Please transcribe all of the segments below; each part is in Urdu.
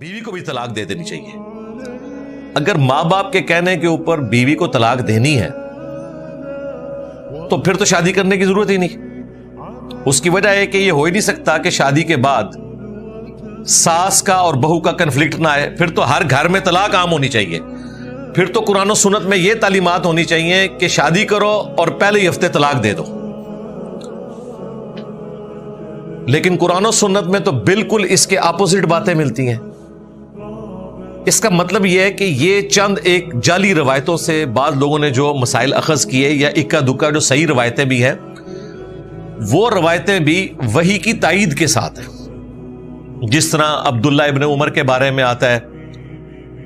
بیوی کو بھی طلاق دے دینی چاہیے. اگر ماں باپ کے کہنے کے اوپر بیوی کو طلاق دینی ہے تو پھر تو شادی کرنے کی ضرورت ہی نہیں. اس کی وجہ ہے کہ یہ ہو ہی نہیں سکتا کہ شادی کے بعد ساس کا اور بہو کا کنفلکٹ نہ آئے. پھر تو ہر گھر میں طلاق عام ہونی چاہیے. پھر تو قرآن و سنت میں یہ تعلیمات ہونی چاہیے کہ شادی کرو اور پہلے ہی ہفتے طلاق دے دو. لیکن قرآن و سنت میں تو بالکل اس کے اپوزٹ باتیں ملتی ہیں. اس کا مطلب یہ ہے کہ یہ چند ایک جعلی روایتوں سے بعض لوگوں نے جو مسائل اخذ کیے یا اکا دکا جو صحیح روایتیں بھی ہیں وہ روایتیں بھی وحی کی تائید کے ساتھ ہیں. جس طرح عبداللہ ابن عمر کے بارے میں آتا ہے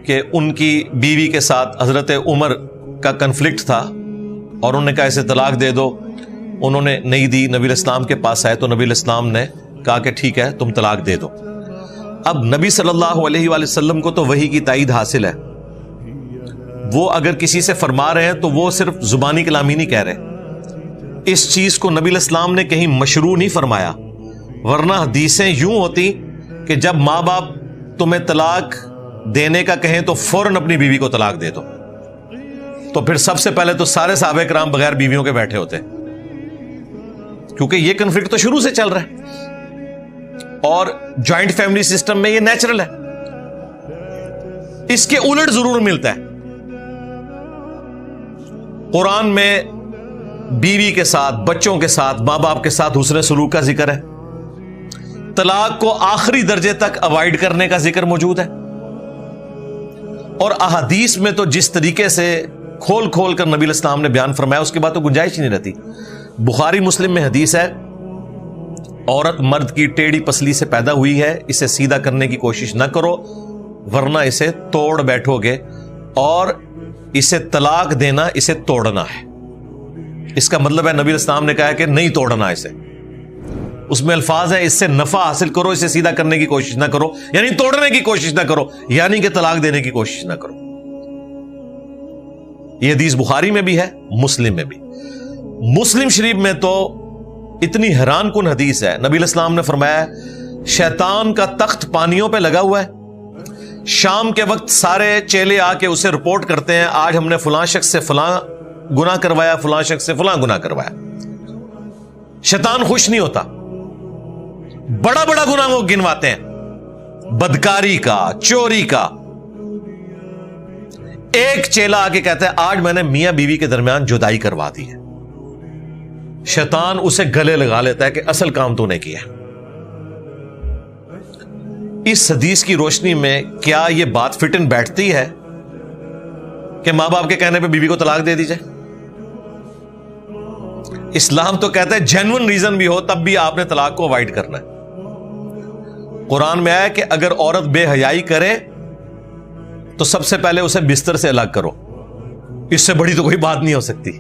کہ ان کی بیوی کے ساتھ حضرت عمر کا کنفلکٹ تھا اور انہوں نے کہا اسے طلاق دے دو. انہوں نے نہیں دی. نبی علیہ السلام کے پاس آئے تو نبی علیہ السلام نے کہا کہ ٹھیک ہے تم طلاق دے دو. اب نبی صلی اللہ علیہ وآلہ وسلم کو تو وحی کی تائید حاصل ہے. وہ اگر کسی سے فرما رہے ہیں تو وہ صرف زبانی کلامی نہیں کہہ رہے. اس چیز کو نبی علیہ السلام نے کہیں مشروع نہیں فرمایا. ورنہ حدیثیں یوں ہوتی کہ جب ماں باپ تمہیں طلاق دینے کا کہیں تو فوراً اپنی بیوی کو طلاق دے دو. تو پھر سب سے پہلے تو سارے صحابہ کرام بغیر بیویوں کے بیٹھے ہوتے, کیونکہ یہ کنفلکٹ تو شروع سے چل رہا ہے اور جوائنٹ فیملی سسٹم میں یہ نیچرل ہے. اس کے الٹ ضرور ملتا ہے. قرآن میں بیوی کے ساتھ, بچوں کے ساتھ, ماں باپ کے ساتھ حسن سلوک کا ذکر ہے. طلاق کو آخری درجے تک اوائڈ کرنے کا ذکر موجود ہے. اور احادیث میں تو جس طریقے سے کھول کھول کر نبی علیہ السلام نے بیان فرمایا اس کے بعد تو گنجائش ہی نہیں رہتی. بخاری مسلم میں حدیث ہے, عورت مرد کی ٹیڑھی پسلی سے پیدا ہوئی ہے, اسے سیدھا کرنے کی کوشش نہ کرو ورنہ اسے توڑ بیٹھو گے, اور اسے طلاق دینا اسے توڑنا ہے. اس کا مطلب ہے نبی علیہ السلام نے کہا کہ نہیں توڑنا اسے. اس میں الفاظ ہیں اس سے نفع حاصل کرو, اسے سیدھا کرنے کی کوشش نہ کرو, یعنی توڑنے کی کوشش نہ کرو, یعنی کہ طلاق دینے کی کوشش نہ کرو. یہ حدیث بخاری میں بھی ہے, مسلم میں بھی. مسلم شریف میں تو اتنی حیران کن حدیث ہے. نبی علیہ السلام نے فرمایا شیطان کا تخت پانیوں پہ لگا ہوا ہے. شام کے وقت سارے چیلے آ کے اسے رپورٹ کرتے ہیں آج ہم نے فلاں شخص سے فلاں گناہ کروایا, فلاں شخص سے فلاں گناہ کروایا. شیطان خوش نہیں ہوتا, بڑا بڑا گناہ وہ گنواتے ہیں, بدکاری کا, چوری کا. ایک چیلا آ کے کہتا ہے آج میں نے میاں بیوی کے درمیان جدائی کروا دی ہے. شیطان اسے گلے لگا لیتا ہے کہ اصل کام تو نے کیا. اس حدیث کی روشنی میں کیا یہ بات فٹ ان بیٹھتی ہے کہ ماں باپ کے کہنے پہ بیوی کو طلاق دے دی جائے؟ اسلام تو کہتا ہے جینوئن ریزن بھی ہو تب بھی آپ نے طلاق کو اوائڈ کرنا ہے. قرآن میں آیا کہ اگر عورت بے حیائی کرے تو سب سے پہلے اسے بستر سے الگ کرو. اس سے بڑی تو کوئی بات نہیں ہو سکتی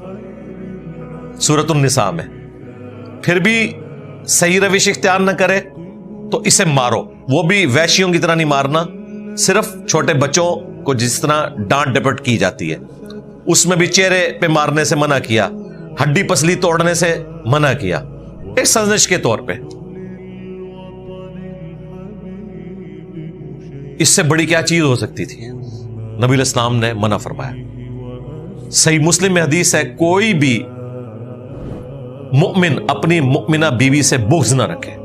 سورۃ النساء میں. پھر بھی صحیح روش اختیار نہ کرے تو اسے مارو. وہ بھی ویشیوں کی طرح نہیں مارنا, صرف چھوٹے بچوں کو جس طرح ڈانٹ ڈپٹ کی جاتی ہے اس میں بھی چہرے پہ مارنے سے منع کیا, ہڈی پسلی توڑنے سے منع کیا, ایک سازش کے طور پہ. اس سے بڑی کیا چیز ہو سکتی تھی؟ نبی علیہ السلام نے منع فرمایا. صحیح مسلم میں حدیث ہے کوئی بھی مؤمن اپنی مؤمنہ بیوی سے بغض نہ رکھے.